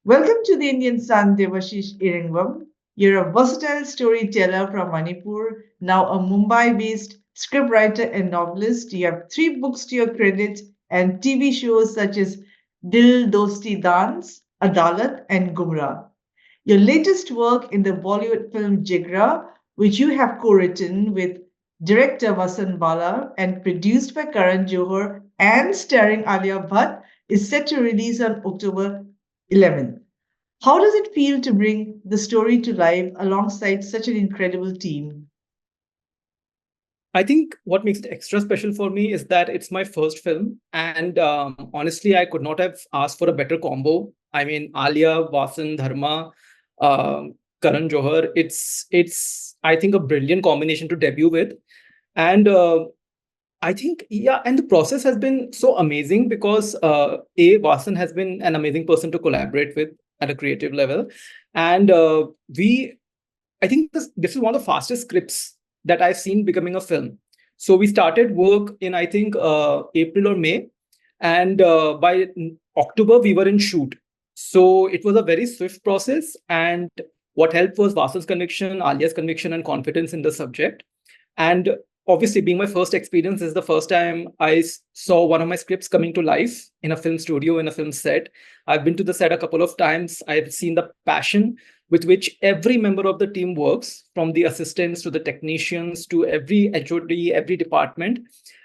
Welcome to the Indian Sun, Debashish Irengbam. You're a versatile storyteller from Manipur, now a Mumbai-based scriptwriter and novelist. You have three books to your credit and TV shows such as Dil Dosti Dance, Adaalat, and Gumrah. Your latest work in the Bollywood film Jigra, which you have co-written with director Vasan Bala and produced by Karan Johar and starring Alia Bhatt, is set to release on October 11th. How does it feel to bring the story to life alongside such an incredible team? I think what makes it extra special for me is that it's my first film. And honestly, I could not have asked for a better combo. I mean, Alia, Vasan, Dharma, Karan Johar, it's I think, a brilliant combination to debut with. And I think, yeah, and the process has been so amazing because Vasan has been an amazing person to collaborate with at a creative level. And I think this is one of the fastest scripts that I've seen becoming a film. So we started work in, I think, April or May. And by October, we were in shoot. So it was a very swift process. And what helped was Vasan's conviction, Alia's conviction, and confidence in the subject. And obviously, being my first experience, this is the first time I saw one of my scripts coming to life in a film studio, in a film set. I've been to the set a couple of times. I've seen the passion with which every member of the team works, from the assistants to the technicians to every HOD, every department.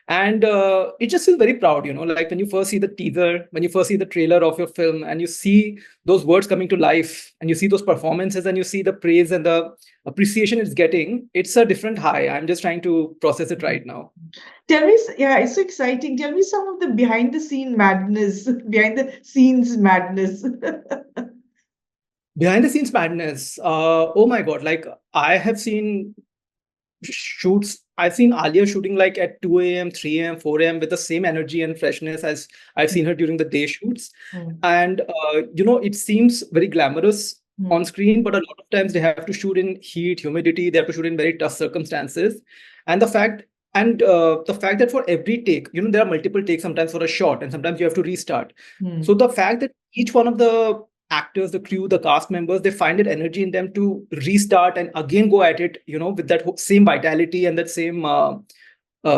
And it just feels very proud, like when you first see the teaser, when you first see the trailer of your film, and you see those words coming to life, and you see those performances, and you see the praise and the appreciation it's getting. It's a different high. I'm just trying to process it right now. Tell me, yeah, it's so exciting. Tell me some of the behind the scenes madness. Behind the scenes madness. Oh my God. Like, I have seen shoots. I've seen Alia shooting like at 2 a.m., 3 a.m., 4 a.m. with the same energy and freshness as I've seen her during the day shoots. And, it seems very glamorous on screen, but a lot of times they have to shoot in heat, humidity. They have to shoot in very tough circumstances. And the fact that for every take, there are multiple takes sometimes for a shot, and sometimes you have to restart. So the fact that each one of the actors, the crew, the cast members, they find that energy in them to restart and again go at it, with that same vitality and that same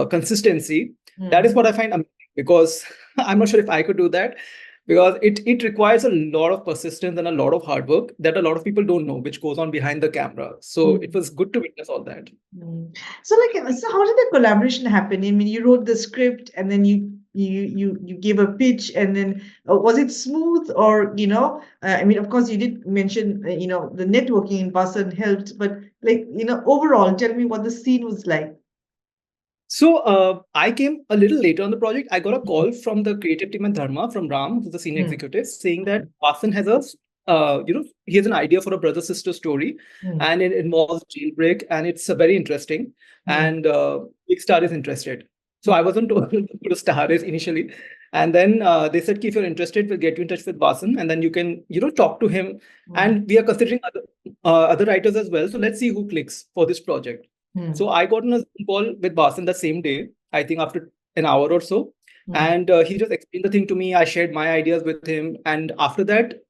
consistency. That is what I find amazing, because I'm not sure if I could do that, because it requires a lot of persistence and a lot of hard work that a lot of people don't know, which goes on behind the camera. So it was good to witness all that. So how did the collaboration happen? I mean, you wrote the script and then you gave a pitch, and then was it smooth, or I mean, of course you did mention the networking in Vasan helped, but overall, tell me what the scene was like. So I came a little later on the project. I got a call from the creative team at Dharma, from Ram, who's the senior executive, saying that Vasan has he has an idea for a brother-sister story, and it involves jailbreak, and it's very interesting. And Big Star is interested. So I wasn't told who the star is initially. And then they said, if you're interested, we'll get you in touch with Vasan, and then you can, talk to him. And we are considering other writers as well. So let's see who clicks for this project. So I got on a Zoom call with Vasan the same day, I think after an hour or so. And he just explained the thing to me. I shared my ideas with him. And after that,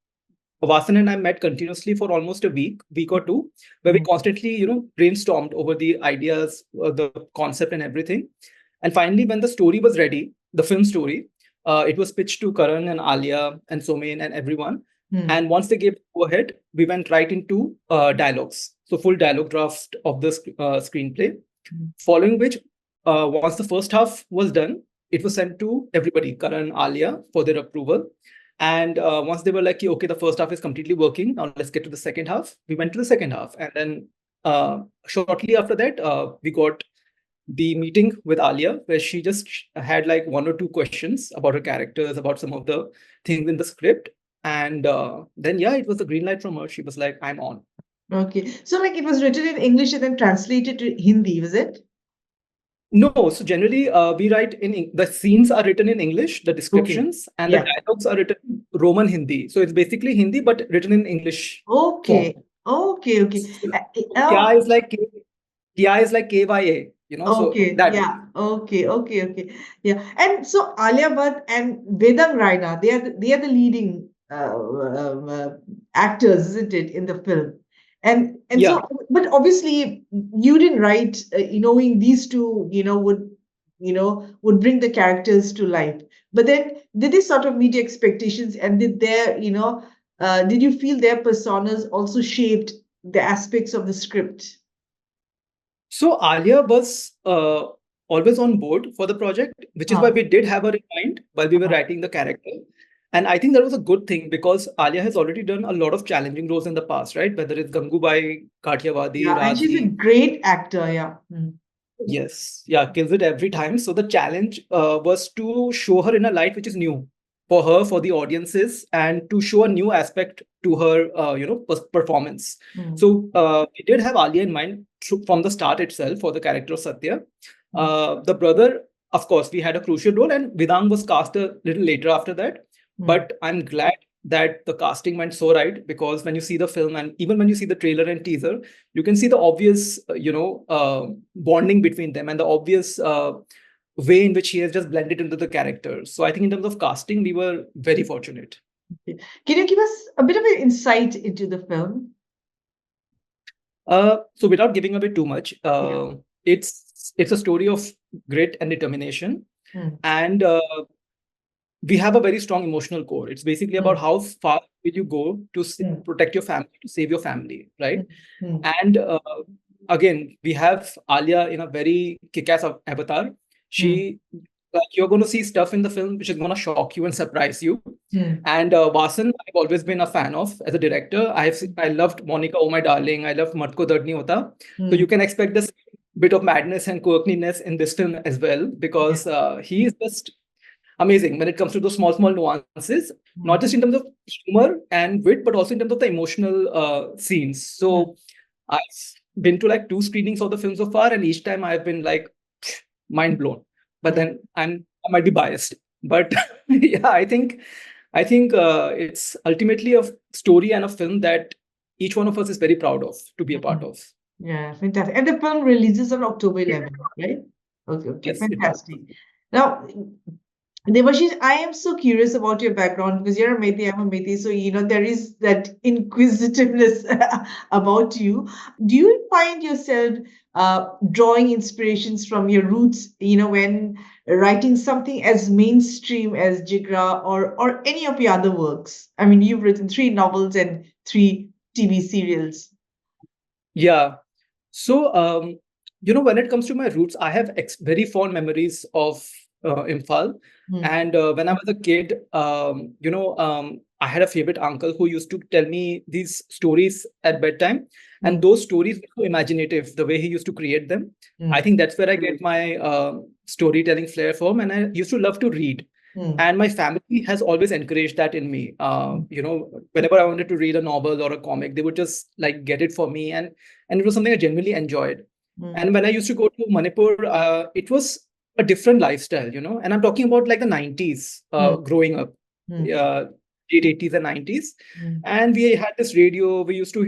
Vasan and I met continuously for almost a week or two, where we constantly, brainstormed over the ideas, the concept and everything. And finally, when the story was ready, the film story, it was pitched to Karan and Alia and Somain and everyone. And once they gave go ahead, we went right into dialogues. So full dialogue draft of the screenplay, following which, once the first half was done, it was sent to everybody, Karan, Alia, for their approval. And once they were like, okay, the first half is completely working, now let's get to the second half, we went to the second half. And then shortly after that, we got the meeting with Alia, where she just had like one or two questions about her characters, about some of the things in the script. And then, yeah, it was a green light from her. She was like, I'm on. Okay. So it was written in English and then translated to Hindi, was it? No. So generally, we write the scenes are written in English, the descriptions, and the dialogues are written in Roman Hindi. So it's basically Hindi, but written in English. Okay. Form. Okay. Kya is like KYA. Okay. So that. Yeah. Okay. Yeah. And so Alia Bhatt and Vedang Raina, they are the leading actors, isn't it, in the film? And Yeah. so, but obviously you didn't write knowing these two, would bring the characters to life. But then, did they sort of meet your expectations, and did you feel their personas also shaped the aspects of the script? So Alia was always on board for the project, which is why Huh. we did have her in mind while we were Uh-huh. writing the character. And I think that was a good thing because Alia has already done a lot of challenging roles in the past, right? Whether it's Gangubai, Kathiawadi, Yeah, and she's a Raji. great actor. Yeah. Mm. Yes, yeah, kills it every time. So the challenge was to show her in a light which is new for her, for the audiences, and to show a new aspect to her, performance. Mm. So we did have Alia in mind from the start itself for the character of Satya. Mm. The brother, of course, we had a crucial role, and Vedang was cast a little later after that. Mm. But I'm glad that the casting went so right because when you see the film and even when you see the trailer and teaser, you can see the obvious, bonding between them and the obvious way in which he has just blended into the characters. So I think in terms of casting, we were very fortunate. Okay. Can you give us a bit of an insight into the film? So without giving away too much, Yeah. it's a story of grit and determination, Mm. and we have a very strong emotional core. It's basically about Mm. how far will you go to Mm. protect your family, to save your family, right? Mm. Mm. And again, we have Alia in a very kick-ass avatar. Mm. She, like, you're going to see stuff in the film which is going to shock you and surprise you. Mm. And Vasan, I've always been a fan of as a director. I loved Monica, Oh My Darling. I loved Matko Dardni Hota. So you Mm. can expect this bit of madness and quirkiness in this film as well Yeah. because he is just amazing when it comes to those small nuances, not Mm. just in terms of humor and wit, but also in terms of the emotional scenes. Mm. So I've been to like 2 screenings of the film so far, and each time I've been like mind blown. But Mm. then I might be biased. But yeah, I think it's ultimately a story and a film that each one of us is very proud of to be a part Mm. of. Yeah, fantastic. And the film releases on October 11th, right? Okay, okay, Yes, it does. fantastic. Now, Debashish, I am so curious about your background because you're a Meitei, I'm a Meitei, so there is that inquisitiveness about you. Do you find yourself drawing inspirations from your roots, when writing something as mainstream as Jigra or any of your other works? I mean, you've written 3 novels and 3 TV serials. Yeah. So, when it comes to my roots, I have very fond memories of Imphal. Hmm. And when I was a kid, I had a favorite uncle who used to tell me these stories at bedtime. Hmm. And those stories were so imaginative, the way he used to create them. I Hmm. think that's where I get my storytelling flair from. And I used to love to read. Hmm. And my family has always encouraged that in me. Whenever I wanted to read a novel or a comic, they would just like get it for me. And it was something I genuinely enjoyed. Hmm. And when I used to go to Manipur, it was a different lifestyle, and I'm talking about like the 90s, Hmm. growing up, Hmm. uh, late 80s and 90s. Hmm. And we had this radio. We used to,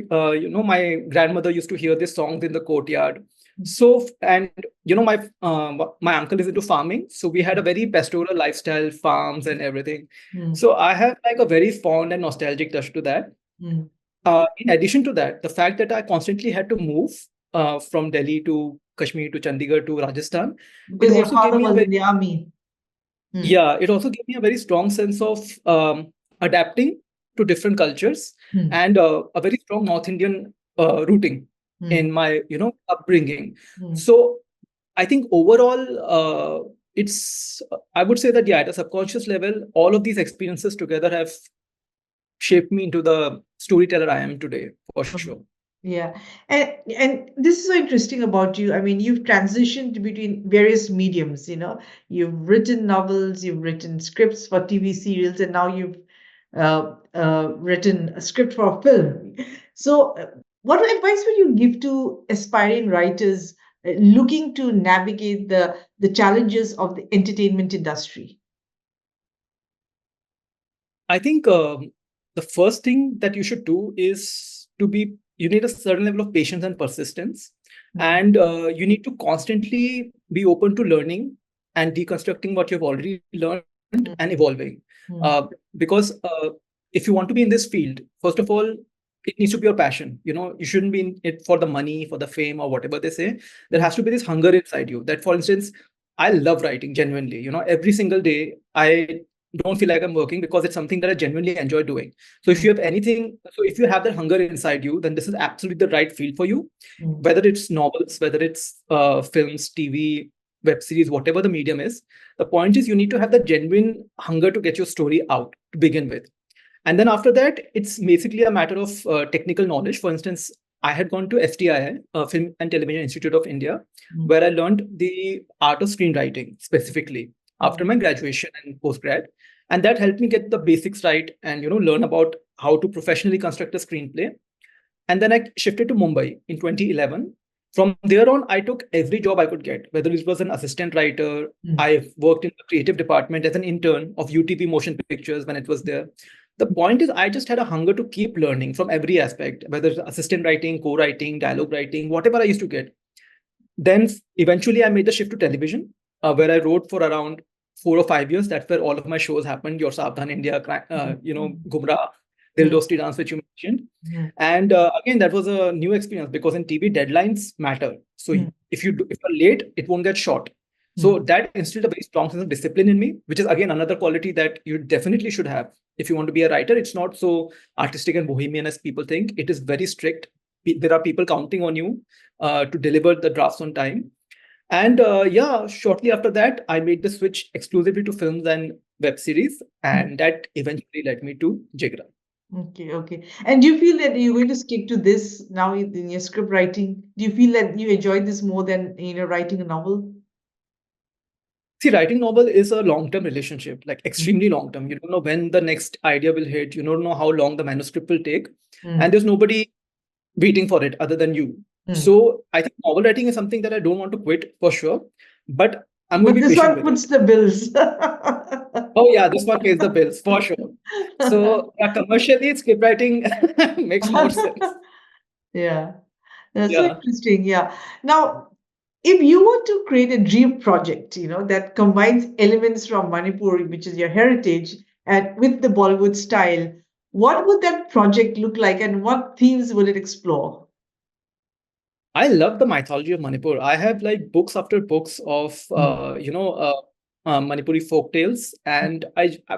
my grandmother used to hear these songs in the courtyard. So, and my uncle is into farming, so we had a very pastoral lifestyle, farms and everything. Hmm. So I have like a very fond and nostalgic touch to that. Hmm. In addition to that, the fact that I constantly had to move from Delhi to Kashmir to Chandigarh to Rajasthan, it Because your also gave father me a was very in the army. Hmm. yeah, it also gave me a very strong sense of adapting to different cultures Hmm. and a very strong North Indian rooting Hmm. in my upbringing. Hmm. So I think overall, I would say that, yeah, at a subconscious level, all of these experiences together have shaped me into the storyteller I am today, for sure. Yeah. And this is so interesting about you. I mean, you've transitioned between various mediums, You've written novels, you've written scripts for TV serials, and now you've written a script for a film. So, what advice would you give to aspiring writers looking to navigate the challenges of the entertainment industry? I think the first thing that you should do is you need a certain level of patience and persistence. Mm. And you need to constantly be open to learning and deconstructing what you've already learned and Mm. evolving. Mm. Because if you want to be in this field, first of all, it needs to be your passion. You shouldn't be in it for the money, for the fame, or whatever they say. There has to be this hunger inside you. That, for instance, I love writing genuinely. Every single day, I don't feel like I'm working because it's something that I genuinely enjoy doing. So if you have that hunger inside you, then this is absolutely the right field for you. Whether it's novels, whether it's films, TV, web series, whatever the medium is, the point is you need to have that genuine hunger to get your story out to begin with. And then after that, it's basically a matter of technical knowledge. For instance, I had gone to FTII, Film and Television Institute of India, where I learned the art of screenwriting specifically after my graduation and postgrad. And that helped me get the basics right and learn about how to professionally construct a screenplay. And then I shifted to Mumbai in 2011. From there on, I took every job I could get, whether it was an assistant writer. I worked in the creative department as an intern of UTP Motion Pictures when it was there. The point is, I just had a hunger to keep learning from every aspect, whether it's assistant writing, co-writing, dialogue writing, whatever I used to get. Then eventually I made the shift to television, where I wrote for around 4 or 5 years. That's where all of my shows happened. Your Saavdhan India, Gumrah, Dil Dosti Dance, which you mentioned. And again, that was a new experience because in TV, deadlines matter. So if you're late, it won't get shot. So that instilled a very strong sense of discipline in me, which is again another quality that you definitely should have. If you want to be a writer, it's not so artistic and bohemian as people think. It is very strict. There are people counting on you to deliver the drafts on time. And shortly after that, I made the switch exclusively to films and web series. And that eventually led me to Jigra. Okay. And do you feel that you're going to stick to this now in your script writing? Do you feel that you enjoy this more than writing a novel? See, writing novel is a long-term relationship, like extremely long-term. You don't know when the next idea will hit. You don't know how long the manuscript will take. And there's nobody waiting for it other than you. So I think novel writing is something that I don't want to quit for sure. But I'm going to be This patient one with puts it. the bills. Oh yeah, this one pays the bills for sure. So commercially, script writing makes more sense. Yeah. That's so Yeah. interesting. Yeah. Now, if you were to create a dream project, that combines elements from Manipur, which is your heritage, and with the Bollywood style, what would that project look like and what themes would it explore? I love the mythology of Manipur. I have like books after books of Manipuri folk tales, and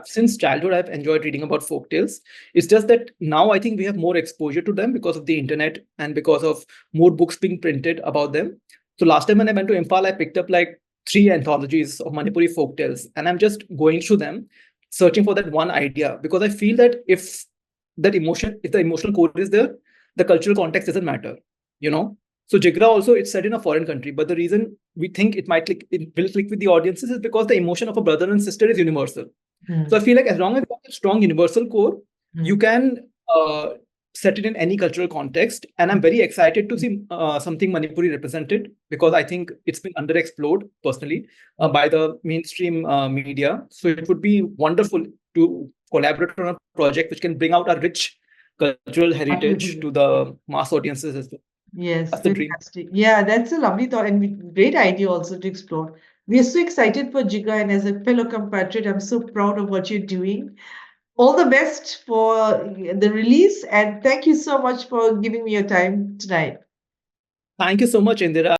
since childhood I've enjoyed reading about folk tales. It's just that now I think we have more exposure to them because of the internet and because of more books being printed about them. So last time when I went to Imphal, I picked up like 3 anthologies of Manipuri folk tales, and I'm just going through them, searching for that one idea because I feel that if the emotional core is there, the cultural context doesn't matter. You know so Jigra also, it's set in a foreign country, but the reason we think it will click with the audiences is because the emotion of a brother and sister is universal. So I feel like as long as you have a strong universal core, you can set it in any cultural context. And I'm very excited to see something Manipuri represented because I think it's been underexplored personally by the mainstream media. So it would be wonderful to collaborate on a project which can bring out a rich cultural heritage to the mass audiences as well. Yes, That's the dream. fantastic. Yeah, that's a lovely thought and great idea also to explore. We are so excited for Jiga, and as a fellow compatriot, I'm so proud of what you're doing. All the best for the release, and thank you so much for giving me your time tonight. Thank you so much, Indira.